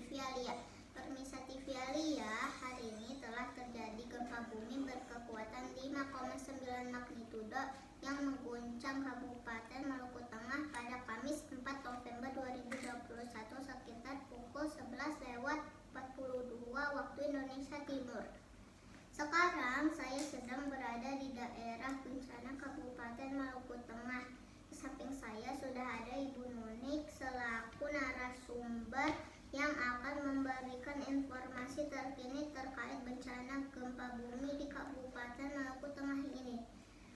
TV Alia. Permisa TV Alia, hari ini telah terjadi gempa bumi berkekuatan 5,9 magnitudo yang mengguncang Kabupaten Maluku Tengah pada Kamis 4 November 2021 sekitar pukul 11:42 waktu Indonesia Timur. Sekarang saya sedang berada di daerah bencana Kabupaten Maluku Tengah. Di samping saya sudah ada Ibu Nunik selaku narasumber yang akan memberikan informasi terkini terkait bencana gempa bumi di Kabupaten Maluku Tengah ini.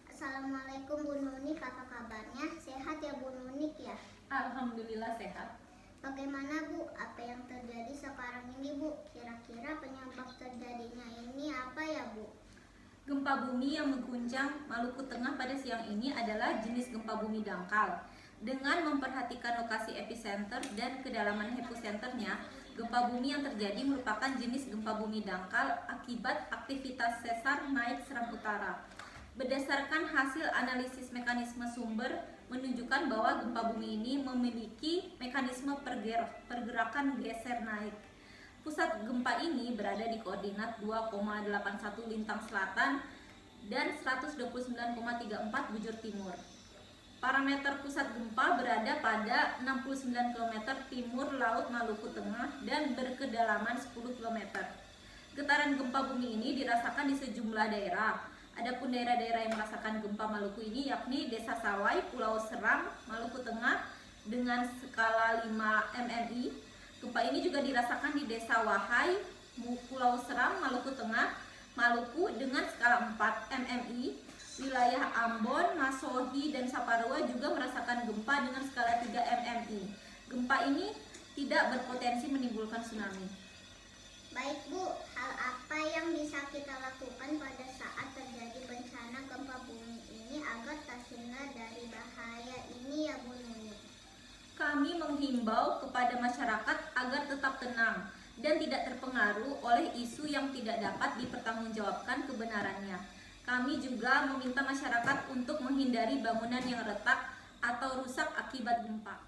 Assalamualaikum Bu Nunik, apa kabarnya? Sehat ya Bu Nunik ya? Alhamdulillah sehat. Bagaimana Bu, apa yang terjadi sekarang ini Bu? Kira-kira penyebab terjadinya ini apa ya Bu? Gempa bumi yang mengguncang Maluku Tengah pada siang ini adalah jenis gempa bumi dangkal. Dengan memperhatikan lokasi epicenter dan kedalaman hiposenternya, gempa bumi yang terjadi merupakan jenis gempa bumi dangkal akibat aktivitas sesar naik seram utara. Berdasarkan hasil analisis mekanisme sumber menunjukkan bahwa gempa bumi ini memiliki mekanisme pergerakan geser naik. Pusat gempa ini berada di koordinat 2,81 lintang selatan dan 129,34 bujur timur. Parameter pusat gempa berada pada 69 km timur laut Maluku Tengah dan berkedalaman 10 km. Getaran gempa bumi ini dirasakan di sejumlah daerah. Adapun daerah-daerah yang merasakan gempa Maluku ini yakni Desa Sawai, Pulau Seram, Maluku Tengah dengan skala 5 mmi. Gempa ini juga dirasakan di Desa Wahai, Pulau Seram, Maluku Tengah, Maluku dengan skala 4 mmi. Wilayah Ambon, Masohi, dan Saparua juga merasakan gempa dengan skala 3 mmi. Gempa ini tidak berpotensi menimbulkan tsunami. Baik Bu, hal apa yang bisa kita lakukan pada saat terjadi bencana gempa bumi ini agar terhindar dari bahaya ini ya Bu Nunik? Kami menghimbau kepada masyarakat agar tetap tenang dan tidak terpengaruh oleh isu yang tidak dapat dipertanggungjawabkan kebenarannya. Kami juga meminta masyarakat untuk menghindari bangunan yang retak atau rusak akibat gempa.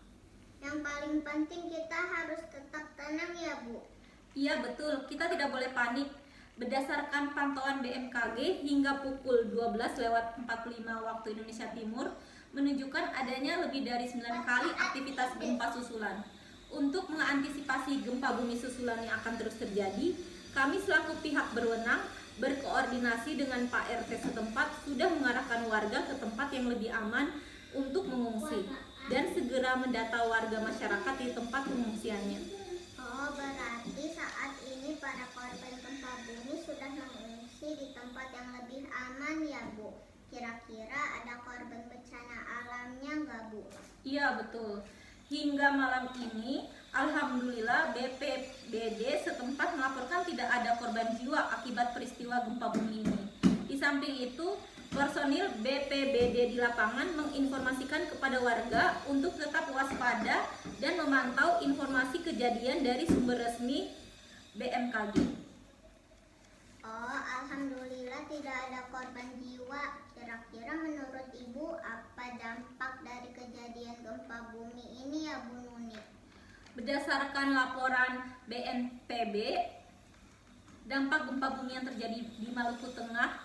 Yang paling penting kita harus tetap tenang ya Bu. Iya betul, kita tidak boleh panik. Berdasarkan pantauan BMKG hingga pukul 12:45 waktu Indonesia Timur menunjukkan adanya lebih dari 9 kali aktivitas gempa susulan. Untuk mengantisipasi gempa bumi susulan yang akan terus terjadi, kami selaku pihak berwenang berkoordinasi dengan Pak RT setempat sudah mengarahkan warga ke tempat yang lebih aman untuk mengungsi dan segera mendata warga masyarakat di tempat pengungsiannya. Oh, berarti saat ini para korban gempa bumi sudah mengungsi di tempat yang lebih aman ya Bu. Kira-kira ada korban bencana alamnya nggak Bu? Iya betul. Hingga malam ini, alhamdulillah BPBD setempat melaporkan tidak ada korban jiwa akibat peristiwa gempa bumi ini. Di samping itu, personil BPBD di lapangan menginformasikan kepada warga untuk tetap waspada dan memantau informasi kejadian dari sumber resmi BMKG. Oh, alhamdulillah tidak ada korban jiwa. Kira-kira menurut Ibu apa dampak dari kejadian gempa bumi ini ya Bu Nunik? Berdasarkan laporan BNPB, dampak gempa bumi yang terjadi di Maluku Tengah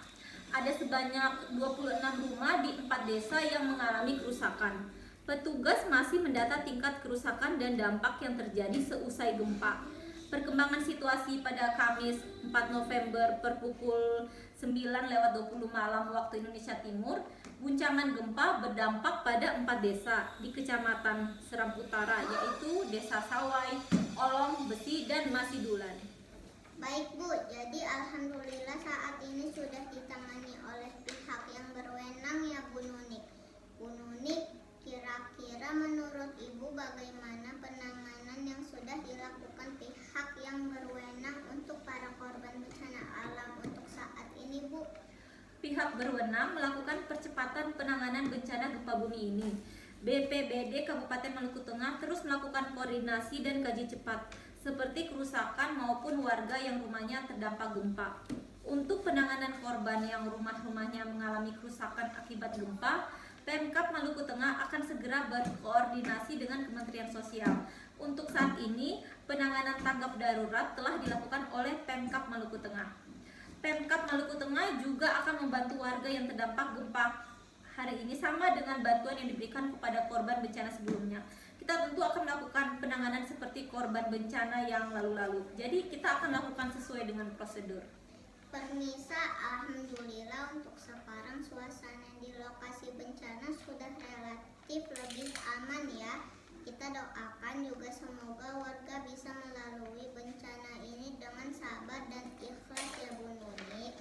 ada sebanyak 26 rumah di 4 desa yang mengalami kerusakan. Petugas masih mendata tingkat kerusakan dan dampak yang terjadi seusai gempa. Perkembangan situasi pada Kamis 4 November per pukul 9:20 malam waktu Indonesia Timur, guncangan gempa berdampak pada 4 desa di Kecamatan Seram Utara, yaitu Desa Sawai, Olong, Besi, dan Masidulan. Baik Bu, jadi alhamdulillah saat ini sudah ditangani oleh pihak yang berwenang ya Bu Nunik. Bu Nunik, kira-kira menurut Ibu bagaimana penanganan yang sudah dilakukan pihak yang berwenang untuk para korban bencana alam untuk saat ini Bu? Pihak berwenang melakukan percepatan penanganan bencana gempa bumi ini. BPBD Kabupaten Maluku Tengah terus melakukan koordinasi dan kaji cepat seperti kerusakan maupun warga yang rumahnya terdampak gempa. Untuk penanganan korban yang rumah-rumahnya mengalami kerusakan akibat gempa, Pemkab Maluku Tengah akan segera berkoordinasi dengan Kementerian Sosial. Untuk saat ini, penanganan tanggap darurat telah dilakukan oleh Pemkab Maluku Tengah. Pemkab Maluku Tengah juga akan membantu warga yang terdampak gempa hari ini sama dengan bantuan yang diberikan kepada korban bencana sebelumnya. Kita tentu akan melakukan penanganan seperti korban bencana yang lalu-lalu. Jadi kita akan lakukan sesuai dengan prosedur. Permisa, alhamdulillah untuk sekarang suasana di lokasi bencana sudah relatif lebih aman ya. Kita doakan juga semoga warga bisa melalui bencana ini dengan sabar dan ikhlas ya Bu Nuni.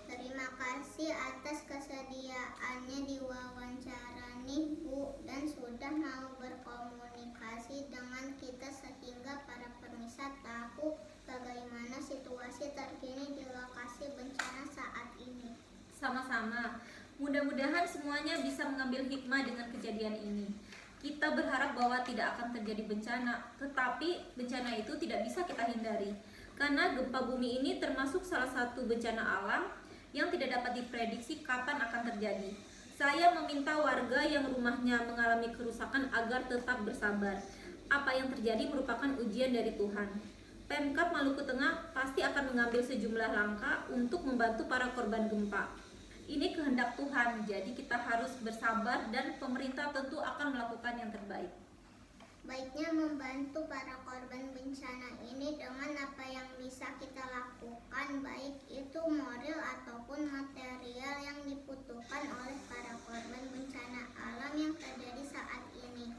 Terima kasih atas kesediaannya diwawancara nih Bu, dan sudah mau berkomunikasi dengan kita sehingga para permisa tahu bagaimana situasi terkini di lokasi bencana saat ini. Sama-sama. Mudah-mudahan semuanya bisa mengambil hikmah dengan kejadian ini. Kita berharap bahwa tidak akan terjadi bencana, tetapi bencana itu tidak bisa kita hindari. Karena gempa bumi ini termasuk salah satu bencana alam yang tidak dapat diprediksi kapan akan terjadi. Saya meminta warga yang rumahnya mengalami kerusakan agar tetap bersabar. Apa yang terjadi merupakan ujian dari Tuhan. Pemkab Maluku Tengah pasti akan mengambil sejumlah langkah untuk membantu para korban gempa. Ini kehendak Tuhan, jadi kita harus bersabar dan pemerintah tentu akan melakukan yang terbaik. Baiknya membantu para korban bencana ini dengan apa yang bisa kita lakukan, baik itu moral ataupun material yang dibutuhkan oleh para korban bencana alam yang terjadi saat ini.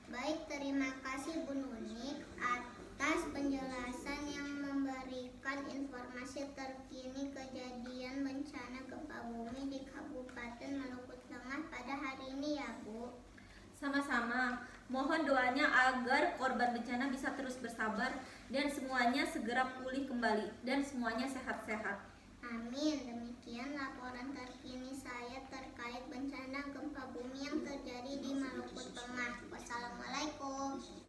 Baik, terima kasih Bu Nuni atas penjelasan yang memberikan informasi terkini kejadian bencana gempa bumi di Kabupaten Maluku Tengah pada hari ini ya Bu. Sama-sama, mohon doanya agar korban bencana bisa terus bersabar dan semuanya segera pulih kembali dan semuanya sehat-sehat. Amin. Demikian laporan terkini saya terkait bencana